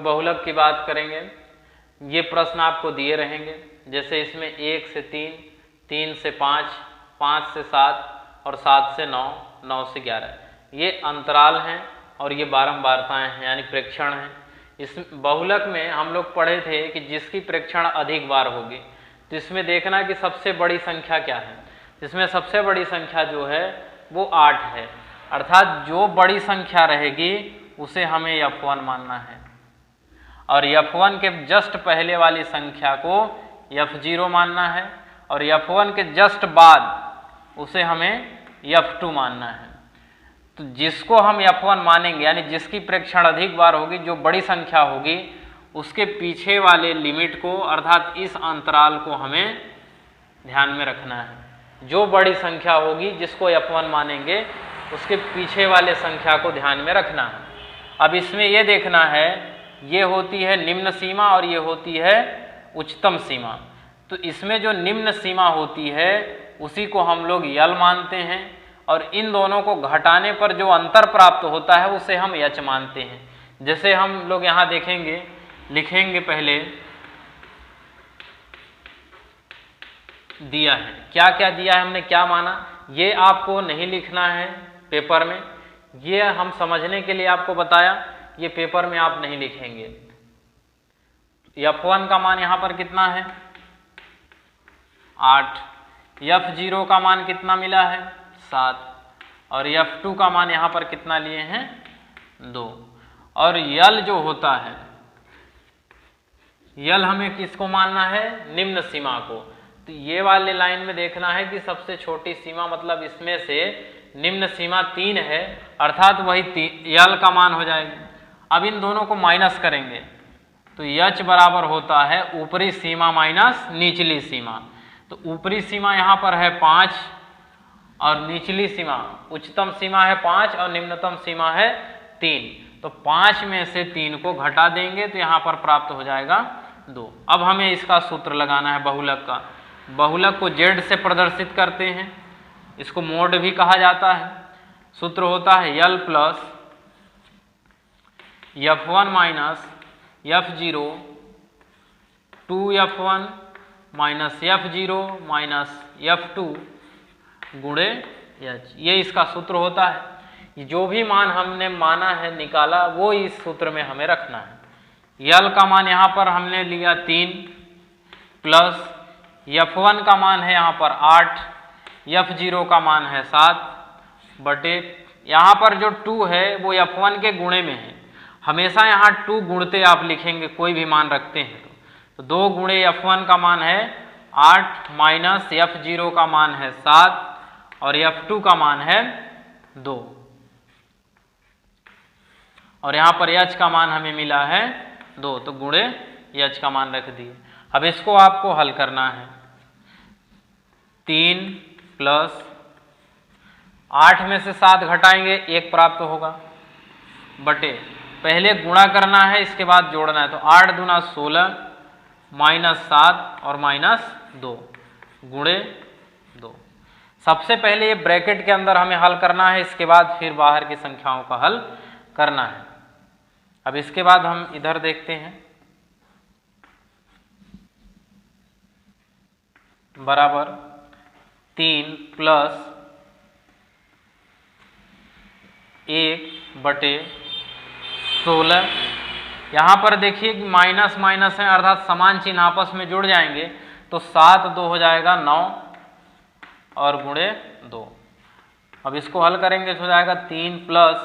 बहुलक की बात करेंगे, ये प्रश्न आपको दिए रहेंगे, जैसे इसमें 1 से 3, 3 से 5, 5 से 7 और 7 से 9, 9 से 11, ये अंतराल हैं और ये बारंबारताएं हैं यानी प्रेक्षण हैं। इस बहुलक में हम लोग पढ़े थे कि जिसकी प्रेक्षण अधिक बार होगी, तो इसमें देखना कि सबसे बड़ी संख्या क्या है। इसमें सबसे बड़ी संख्या जो है वो 8 है, अर्थात जो बड़ी संख्या रहेगी उसे हमें F1 मानना है और F1 के जस्ट पहले वाली संख्या को F0 मानना है और F1 के जस्ट बाद उसे हमें F2 मानना है। तो जिसको हम F1 मानेंगे यानी जिसकी प्रेक्षण अधिक बार होगी, जो बड़ी संख्या होगी, उसके पीछे वाले लिमिट को अर्थात इस अंतराल को हमें ध्यान में रखना है। जो बड़ी संख्या होगी जिसको F1 मानेंगे उसके पीछे वाले संख्या को ध्यान में रखना है। अब इसमें यह देखना है, ये होती है निम्न सीमा और ये होती है उच्चतम सीमा। तो इसमें जो निम्न सीमा होती है उसी को हम लोग यल मानते हैं और इन दोनों को घटाने पर जो अंतर प्राप्त होता है उसे हम यच मानते हैं। जैसे हम लोग यहाँ देखेंगे, लिखेंगे, पहले दिया है, क्या क्या दिया है, हमने क्या माना, ये आपको नहीं लिखना है पेपर में, ये हम समझने के लिए आपको बताया, ये पेपर में आप नहीं लिखेंगे। F1 का मान यहाँ पर कितना है 8, F0 का मान कितना मिला है 7 और F2 का मान यहाँ पर कितना लिए हैं 2। और यल जो होता है, यल हमें किसको मानना है, निम्न सीमा को। तो ये वाले लाइन में देखना है कि सबसे छोटी सीमा, मतलब इसमें से निम्न सीमा 3 है, अर्थात वही यल का मान हो जाएगी। अब इन दोनों को माइनस करेंगे तो यच बराबर होता है ऊपरी सीमा माइनस निचली सीमा। तो ऊपरी सीमा यहाँ पर है 5 और निचली सीमा, उच्चतम सीमा है 5 और निम्नतम सीमा है 3। तो 5 में से 3 को घटा देंगे तो यहाँ पर प्राप्त हो जाएगा 2। अब हमें इसका सूत्र लगाना है बहुलक का। बहुलक को z से प्रदर्शित करते हैं, इसको मोड भी कहा जाता है। सूत्र होता है यल plus F1 minus F0 2F1 minus F0 minus F2 गुणे H, ये इसका सूत्र होता है। जो भी मान हमने माना है, निकाला, वो इस सूत्र में हमें रखना है। यल का मान यहाँ पर हमने लिया 3 प्लस F1 का मान है यहाँ पर 8, F0 का मान है 7 बटे यहाँ पर जो 2 है वो F1 के गुणे में है। हमेशा यहाँ 2 गुणते आप लिखेंगे, कोई भी मान रखते हैं तो 2 गुणे F1 का मान है 8 माइनस F0 का मान है 7 और F2 का मान है 2 और यहाँ पर H का मान हमें मिला है 2, तो गुणे H का मान रख दिए। अब इसको आपको हल करना है। 3 प्लस 8 में से 7 घटाएंगे 1 प्राप्त होगा बटे, पहले गुणा करना है इसके बाद जोड़ना है, तो 8 दूना 16 माइनस 7 और माइनस 2 गुणे 2। सबसे पहले ये ब्रैकेट के अंदर हमें हल करना है, इसके बाद फिर बाहर की संख्याओं का हल करना है। अब इसके बाद हम इधर देखते हैं, बराबर 3 प्लस 1 बटे 16। यहाँ पर देखिए कि माइनस माइनस है, अर्थात समान चिन्ह आपस में जुड़ जाएंगे, तो 7 2 हो जाएगा 9 और गुणे 2। अब इसको हल करेंगे तो हो जाएगा 3 प्लस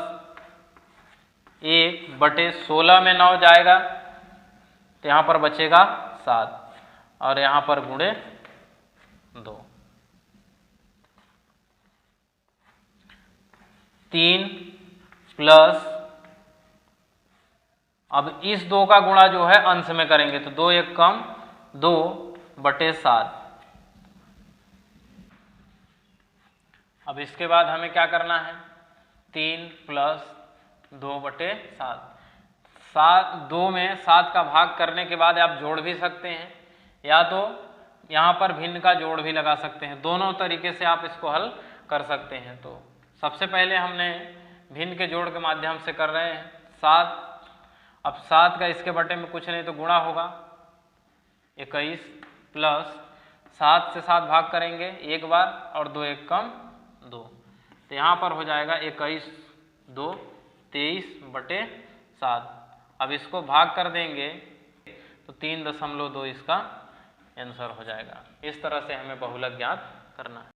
1 बटे 16 में 9 जाएगा तो यहाँ पर बचेगा 7 और यहाँ पर गुणे 2। 3 प्लस, अब इस 2 का गुणा जो है अंश में करेंगे तो 2 1 कम 2 बटे 7। अब इसके बाद हमें क्या करना है, 3 प्लस 2 बटे 7। 2 में 7 का भाग करने के बाद आप जोड़ भी सकते हैं या तो यहाँ पर भिन्न का जोड़ भी लगा सकते हैं, दोनों तरीके से आप इसको हल कर सकते हैं। तो सबसे पहले हमने भिन्न के जोड़ के माध्यम से कर रहे हैं 7 अब 7 का इसके बटे में कुछ नहीं तो गुणा होगा, 21 प्लस 7 से 7 भाग करेंगे एक बार और 2 एक कम 2, तो यहाँ पर हो जाएगा 21 2 23/7। अब इसको भाग कर देंगे तो 3.2 इसका आंसर हो जाएगा। इस तरह से हमें बहुलक ज्ञात करना है।